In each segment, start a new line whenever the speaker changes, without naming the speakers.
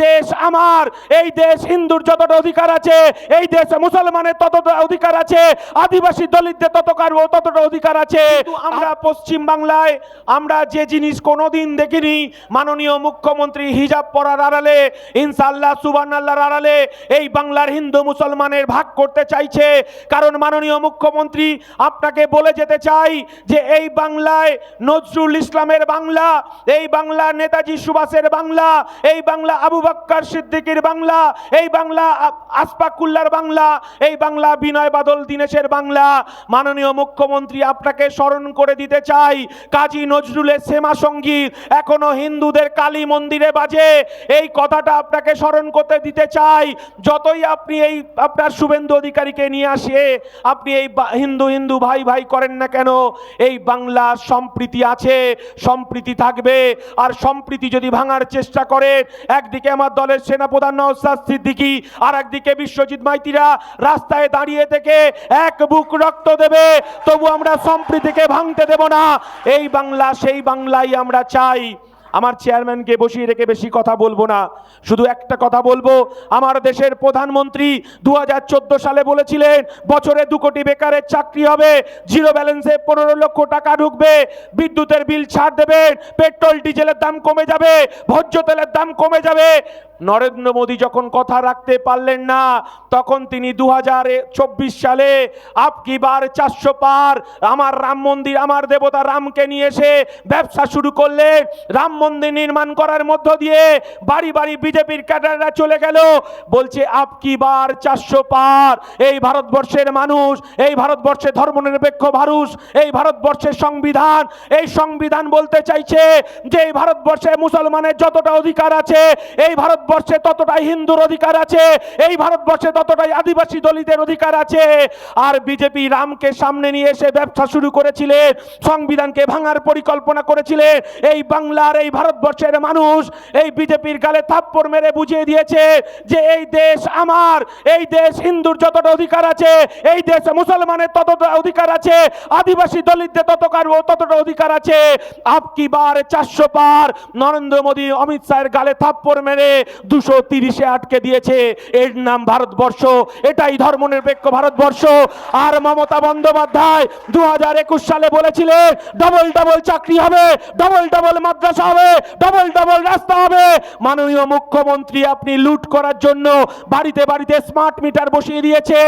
দেশ আমার, এই দেশ হিন্দুর যতটা অধিকার আছে, এই দেশে মুসলমানের ততটা অধিকার আছে, আদিবাসী দলিতদের ততটা অধিকার আছে। আমরা পশ্চিম বাংলায় আমরা যে জিনিস কোনোদিন দেখিনি, মাননীয় মুখ্যমন্ত্রী হিজাব পরার আড়ালে, ইনশাআল্লাহ সুবহানাল্লাহর আড়ালে এই বাংলার হিন্দু মুসলমানের ভাগ করতে চাইছে। কারণ মাননীয় মুখ্যমন্ত্রী আপনাকে বলে যেতে চাই যে এই বাংলায় নজরুল ইসলামের বাংলা, এই বাংলা নেতাজি সুভাষের বাংলা, এই বাংলা আবু বকর সিদ্দিকীর বাংলা, এই বাংলা আশফাকুল্লাহর বাংলা, এই বাংলা বিনয় বাদল দীনেশের বাংলা। মাননীয় মুখ্যমন্ত্রী আপনাকে স্মরণ করে দিতে চাই, কাজী নজরুলের শ্যামা সঙ্গীত এখনো হিন্দুদের কালী মন্দিরে বাজে, এই কথাটা আপনাকে স্মরণ করতে দিতে চাই। যতই আপনি এই আপনার শুভেন্দু অধিকারীকে নিয়ে আসে আপনি এই হিন্দু হিন্দু ভাই ভাই করেন না কেন, এই বাংলা সম্প্রীতি আছে, সম্প্রীতি থাকবে। আর সম্প্রীতি যদি ভাঙার চেষ্টা করে, একদিকে আমার দলের সেনাপ্রধান নওশাদ সিদ্দিকী, আর একদিকে বিশ্বজিৎ মাইতিরা রাস্তায় দাঁড়িয়ে থেকে এক বুক রক্ত দেবে, তবু আমরা সম্প্রীতিকে ভাঙতে দেব না। এই বাংলা সেই বাংলাই আমরা চাই। আমার চেয়ারম্যানকে বসিয়ে রেখে বেশি কথা বলবো না, শুধু একটা কথা বলবো। আমার দেশের প্রধানমন্ত্রী 2014 সালে বলেছিলেন বছরে 2 কোটি বেকারের চাকরি হবে, জিরো ব্যালেন্সে 15 লক্ষ টাকা ঢুকবে, বিদ্যুতের বিল ছাড় দেবেন, পেট্রোল ডিজেলের দাম কমে যাবে, ভোজ্য তেলের দাম কমে যাবে। নরেন্দ্র মোদী যখন কথা রাখতে পারলেন না, তখন তিনি 2024 সালে আপকি বার 400 পার, আমার রাম মন্দির, আমার দেবতা রামকে নিয়ে এসে ব্যবসা শুরু করলেন। রাম মন্দির নির্মাণ করার মধ্য দিয়ে বাড়ি বাড়ি বিজেপির ক্যাডাররা চলে গেল, বলছে আপকি বার 400 পার। এই ভারতবর্ষের মানুষ, এই ভারতবর্ষের ধর্মনিরপেক্ষ মানুষ, এই ভারতবর্ষের সংবিধান, এই সংবিধান বলতে চাইছে যে এই ভারতবর্ষে মুসলমানের যতটা অধিকার আছে, এই ভারতবর্ষে ততটাই হিন্দুর অধিকার আছে, এই ভারতবর্ষে ততটাই আদিবাসী দলিতের অধিকার আছে। আর বিজেপি রামকে সামনে নিয়ে এসে ব্যবসা শুরু করেছিলেন, সংবিধানকে ভাঙার পরিকল্পনা করেছিলেন। এই বাংলার, এই ভারতবর্ষের মানুষ এই বিজেপির গালে থাপ্পড় মেরে বুঝিয়ে দিয়েছে যে এই দেশ আমার, এই দেশ হিন্দুর যতটা অধিকার আছে, এই দেশে মুসলমানের ততটা অধিকার আছে, আদিবাসী দলিতদের ততটা অধিকার আছে। আপকি বার 400 পার নরেন্দ্র মোদী অমিত শাহের গালে থাপ্পড় মেরে 230-এ আটকে দিয়েছে। এর নাম ভারতবর্ষ, এটাই ধর্মনিরপেক্ষ ভারতবর্ষ। আর মমতা বন্দ্যোপাধ্যায় 2021 সালে বলেছিলেন ডবল ডবল চাকরি হবে, ডবল ডবল মাদ্রাসা হবে, ডবল ডবল রাস্তা হবে। মাননীয় মুখ্যমন্ত্রী আপনি লুট করার জন্য বাড়িতে বাড়িতে স্মার্ট মিটার বসিয়ে দিয়েছে,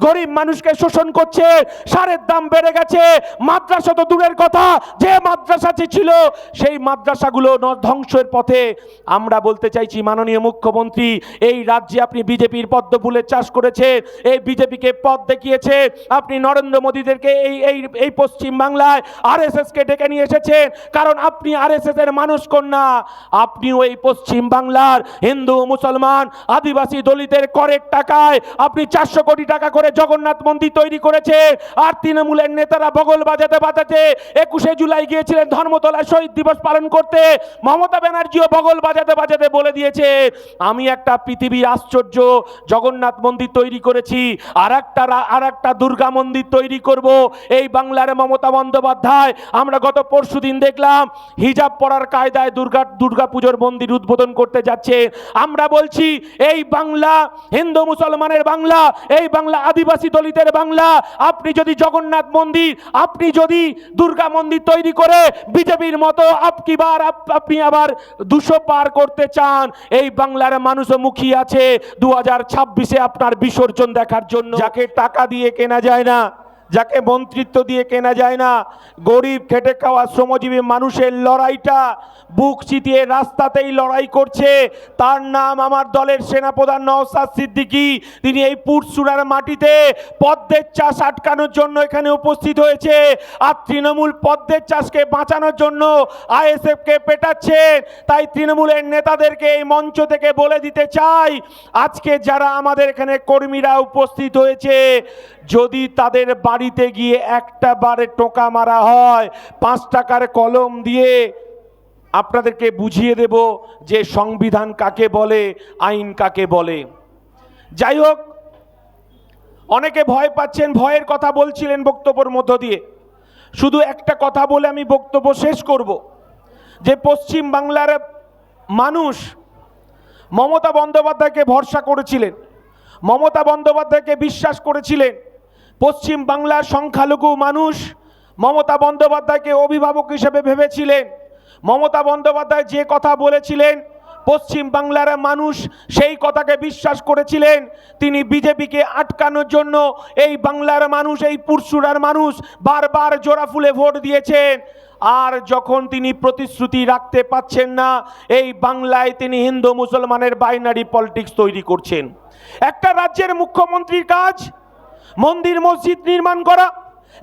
গরিব মানুষকে শোষণ করছে, সারের দাম বেড়ে গেছে। মাদ্রাসা তো দূরের কথা, যে মাদ্রাসা ছিল সেই মাদ্রাসাগুলো ধ্বংসের পথে। আমরা বলতে চাইছি মাননীয় মুখ্যমন্ত্রী, এই রাজ্যে আপনি বিজেপির পদ্ম ফুলের চাষ করেছেন, এই বিজেপিকে পথ দেখিয়েছে। আপনি নরেন্দ্র মোদীদেরকে এই পশ্চিম বাংলায় আরএসএস কে ডেকে নিয়ে এসেছেন, কারণ আপনি আরএসএস এর মানুষ কন্যা। আপনিও এই পশ্চিম বাংলার হিন্দু মুসলমান আদিবাসী দলিতের করের টাকায় আপনি 400 কোটি টাকা করে জগন্নাথ মন্দির তৈরি করেছেন। আর তৃণমূলের নেতারা বগল বাজাতে বাজাতে 21শে জুলাই গিয়েছিলেন ধর্মতলায় শহীদ দিবস পালন করতে। মমতা ব্যানার্জিও বগল বাজাতে বাজাতে বলে দিয়েছে আমি একটা পৃথিবীর আশ্চর্য জগন্নাথ মন্দির তৈরি করেছি, আর একটা দুর্গা মন্দির তৈরি করব। এই বাংলার মমতা বন্দ্যোপাধ্যায়, আমরা গত পরশুদিন দেখলাম হিজাব পরার কায়দায় দুর্গা পুজোর মন্দির উদ্বোধন করতে যাচ্ছে। আমরা বলছি এই বাংলা হিন্দু মুসলমানের বাংলা, এই বাংলা আদিবাসী দলিতের বাংলা। আপনি যদি জগন্নাথ মন্দির, আপনি যদি দুর্গা মন্দির তৈরি করে বিজেপির মতো আপনি আবার 200 পার করতে চান, এই বাংলার মানুষও মুখিয়ে আছে 2026-এ আপনার বিসর্জন দেখার জন্য। যাকে টাকা দিয়ে কেনা যায় না, যাকে মন্ত্রিত্ব দিয়ে কেনা যায় না, গরিব খেটে খাওয়া শ্রমজীবী মানুষের লড়াইটা বুক চিতিয়ে রাস্তাতেই লড়াই করছে। তার নাম আমার দলের সেনাপ্রধান নওশাদ সিদ্দিকী। তিনি এই পুরসুরার মাটিতে পদ্মের চাষ আটকানোর জন্য এখানে উপস্থিত হয়েছে। আর তৃণমূল পদ্মের চাষকে বাঁচানোর জন্য আইএসএফকে পেটাচ্ছে। তাই তৃণমূলের নেতাদেরকে এই মঞ্চ থেকে বলে দিতে চাই, আজকে যারা আমাদের এখানে কর্মীরা উপস্থিত হয়েছে, যদি তাদের বাড়িতে গিয়ে একটা বারে টোকা মারা হয়, 5 টাকার কলম দিয়ে আপনাদেরকে বুঝিয়ে দেব যে সংবিধান কাকে বলে, আইন কাকে বলে। যাই হোক, অনেকে ভয় পাচ্ছেন, ভয়ের কথা বলছিলেন বক্তব্যের মধ্য দিয়ে। শুধু একটা কথা বলে আমি বক্তব্য শেষ করব, যে পশ্চিম বাংলার মানুষ মমতা বন্দ্যোপাধ্যায়কে ভরসা করেছিলেন, মমতা বন্দ্যোপাধ্যায়কে বিশ্বাস করেছিলেন। পশ্চিম বাংলার সংখ্যালঘু মানুষ মমতা বন্দ্যোপাধ্যায়কে অভিভাবক হিসেবে ভেবেছিলেন। মমতা বন্দ্যোপাধ্যায় যে কথা বলেছিলেন পশ্চিম বাংলার মানুষ সেই কথাকে বিশ্বাস করেছিলেন। তিনি বিজেপিকে আটকানোর জন্য এই বাংলার মানুষ, এই পুরসুরার মানুষ বারবার জোড়া ফুলে ভোট দিয়েছেন। আর যখন তিনি প্রতিশ্রুতি রাখতে পাচ্ছেন না, এই বাংলায় তিনি হিন্দু মুসলমানের বাইনারি পলিটিক্স তৈরি করছেন। একটা রাজ্যের মুখ্যমন্ত্রীর কাজ মন্দির মসজিদ নির্মাণ করা,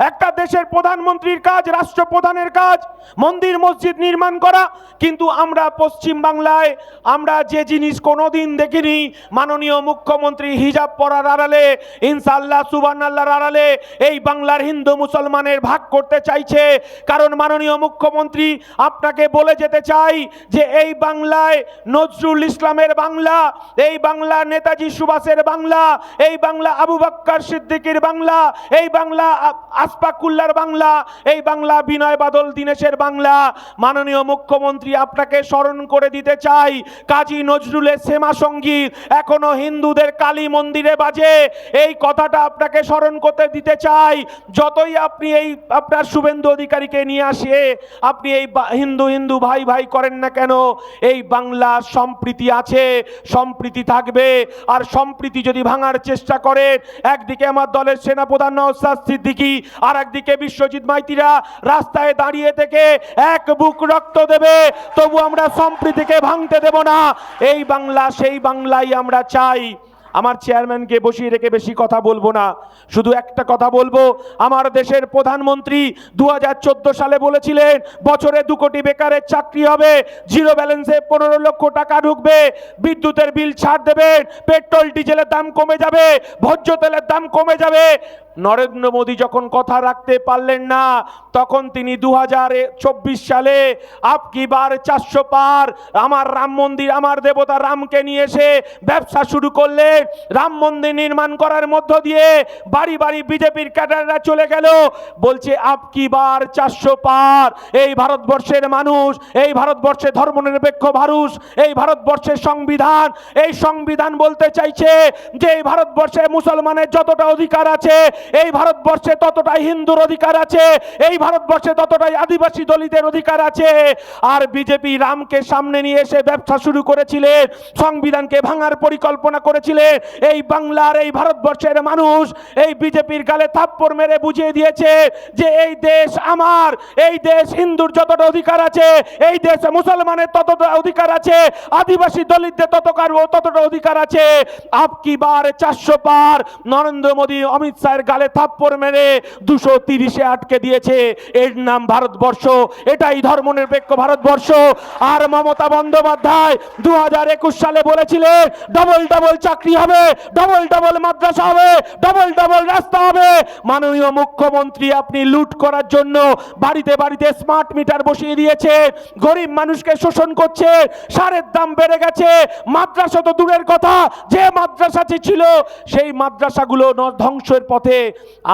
একটা দেশের প্রধানমন্ত্রীর কাজ, রাষ্ট্রপ্রধানের কাজ মন্দির মসজিদ নির্মাণ করা। কিন্তু আমরা পশ্চিম বাংলায় আমরা যে জিনিস কোনোদিন দেখিনি, মাননীয় মুখ্যমন্ত্রী হিজাব পরার আড়ালে, ইনশাআল্লাহ সুবহানাল্লাহর আড়ালে এই বাংলার হিন্দু মুসলমানের ভাগ করতে চাইছে। কারণ মাননীয় মুখ্যমন্ত্রী আপনাকে বলে যেতে চাই যে এই বাংলায় নজরুল ইসলামের বাংলা, এই বাংলা নেতাজি সুভাষের বাংলা, এই বাংলা আবু বকর সিদ্দিকীর বাংলা, এই বাংলা আসফাকুল্লার বাংলা, এই বাংলা বিনয় বাদল দীনেশের বাংলা। মাননীয় মুখ্যমন্ত্রী আপনাকে স্মরণ করে দিতে চাই, কাজী নজরুলের শ্যামা সঙ্গীত এখনো হিন্দুদের কালী মন্দিরে বাজে, এই কথাটা আপনাকে স্মরণ করতে দিতে চাই। যতই আপনি এই আপনার শুভেন্দু অধিকারীকে নিয়ে আসে আপনি এই হিন্দু হিন্দু ভাই ভাই করেন না কেন, এই বাংলা সম্প্রীতি আছে, সম্প্রীতি থাকবে। আর সম্প্রীতি যদি ভাঙার চেষ্টা করেন, একদিকে আমার দলের সেনাপ্রধান নওশাদ সিদ্দিকী, আর একদিকে বিশ্বজিৎ মাইতিরা রাস্তায় দাঁড়িয়ে থেকে এক বুক রক্ত দেবে, তবু আমরা সম্প্রীতিকে ভাঙতে দেব না। এই বাংলা সেই বাংলাই আমরা চাই। আমার চেয়ারম্যানকে বসিয়ে রেখে বেশি কথা বলবো না, শুধু একটা কথা বলবো। আমার দেশের প্রধানমন্ত্রী 2014 সালে বলেছিলেন বছরে 2 কোটি বেকারের চাকরি হবে, জিরো ব্যালেন্সে 15 লক্ষ টাকা ঢুকবে, বিদ্যুতের বিল ছাড় দেবেন, পেট্রোল ডিজেলের দাম কমে যাবে, ভোজ্য তেলের দাম কমে যাবে। নরেন্দ্র মোদী যখন কথা রাখতে পারলেন না, তখন তিনি 2024 সালে আপকি বার 400 পার, আমার রাম মন্দির, আমার দেবতা রামকে নিয়ে এসে ব্যবসা শুরু করলেন। রাম মন্দির নির্মাণ করার মধ্য দিয়ে বাড়ি বাড়ি বিজেপির ক্যাডাররা চলে গেল, বলছে আপকি বার 400 পার। এই ভারতবর্ষের মানুষ, এই ভারতবর্ষের ধর্মনিরপেক্ষ মানুষ, এই ভারতবর্ষের সংবিধান, এই সংবিধান বলতে চাইছে যে এই ভারতবর্ষে মুসলমানের যতটা অধিকার আছে, এই ভারতবর্ষে ততটাই হিন্দুর অধিকার আছে, এই ভারতবর্ষে ততটাই আদিবাসী দলিতের অধিকার আছে। আর বিজেপি রামকে সামনে নিয়ে এসে ব্যবসা শুরু করেছিলেন, সংবিধানকে ভাঙার পরিকল্পনা করেছিলেন। এই বাংলার, এই ভারতবর্ষের মানুষ এই বিজেপির গালে থাপ্পড় মেরে বুঝিয়ে দিয়েছে যে এই দেশ আমার, এই দেশ হিন্দুর যতটা অধিকার আছে, এই দেশে মুসলমানের ততটা অধিকার আছে, আদিবাসী দলিতদের ততটা অধিকার আছে। আপকি বার 400 পার নরেন্দ্র মোদী অমিত শাহের গালে থাপ্পড় মেরে 230-এ আটকে দিয়েছে। এর নাম ভারতবর্ষ, এটাই ধর্মনিরপেক্ষ ভারতবর্ষ। আর মমতা বন্দ্যোপাধ্যায় 2021 সালে বলেছিলেন ডবল ডবল চাকরি হবে, ডবল ডবল মাদ্রাসা হবে, ডবল ডবল রাস্তা হবে। মাননীয় মুখ্যমন্ত্রী আপনি লুট করার জন্য বাড়িতে বাড়িতে স্মার্ট মিটার বসিয়ে দিয়েছে, গরিব মানুষকে শোষণ করছে, সারের দাম বেড়ে গেছে। মাদ্রাসা তো দূরের কথা, যে মাদ্রাসা ছিল সেই মাদ্রাসাগুলো ধ্বংসের পথে।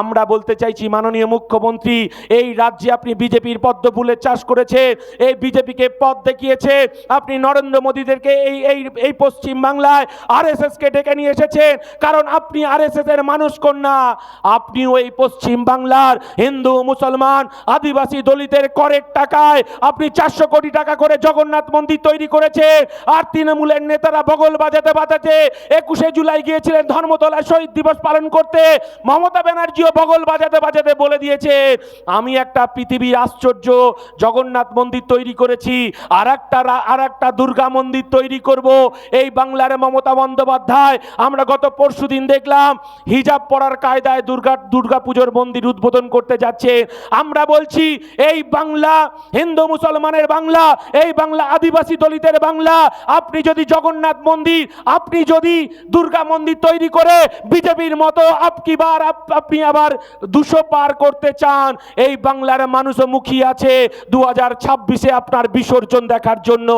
আমরা বলতে চাইছি মাননীয় মুখ্যমন্ত্রী, এই রাজ্যে আপনি বিজেপির পদ্ম ফুলের চাষ করেছেন, এই বিজেপিকে পথ দেখিয়েছে। আপনি নরেন্দ্র মোদীদেরকে এই পশ্চিম বাংলায় আরএসএস কে ডেকে নিয়ে এসেছেন, কারণ আপনি আরএসএস এর মানুষ কন্যা। আপনিও এই পশ্চিম বাংলার হিন্দু মুসলমান আদিবাসী দলিতের করের টাকায় আপনি 400 কোটি টাকা করে জগন্নাথ মন্দির তৈরি করেছেন। আর তৃণমূলের নেতারা বগল বাজাতে বাজাতে 21শে জুলাই গিয়েছিলেন ধর্মতলায় শহীদ দিবস পালন করতে। মমতা ব্যানার্জিও বগল বাজাতে বাজাতে বলে দিয়েছে আমি একটা পৃথিবীর আশ্চর্য জগন্নাথ মন্দির তৈরি করেছি, আর একটা দুর্গা মন্দির তৈরি করব। এই বাংলার মমতা বন্দ্যোপাধ্যায় আমরা গত পরশুদিন দেখলাম হিজাব পরার কায়দায় দুর্গা পুজোর মন্দির উদ্বোধন করতে যাচ্ছে। আমরা বলছি এই বাংলা হিন্দু মুসলমানের বাংলা, এই বাংলা আদিবাসী দলিতের বাংলা। আপনি যদি জগন্নাথ মন্দির, আপনি যদি দুর্গা মন্দির তৈরি করে বিজেপির মতো আপনি আবার 200 পার করতে চান, এই বাংলার মানুষও মুখিয়ে আছে 2026-এ আপনার বিসর্জন দেখার জন্য।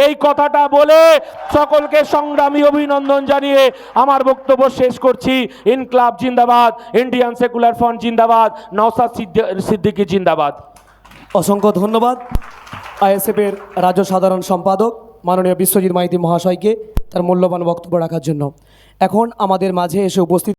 এই কথাটা বলে সকলকে সংগ্রামী অভিনন্দন জানিয়ে আমার বক্তব্য শেষ করছি। ইনকলাব জিন্দাবাদ, ইন্ডিয়ান সেকুলার ফ্রন্ট জিন্দাবাদ, নওশাদ সিদ্দিকী জিন্দাবাদ।
অসংখ্য ধন্যবাদ। আইএসএফের রাজ্য সাধারণ সম্পাদক মাননীয় বিশ্বজিৎ মাইতি মহাশয়কে তার মূল্যবান বক্তব্য রাখার জন্য। এখন আমাদের মাঝে এসে উপস্থিত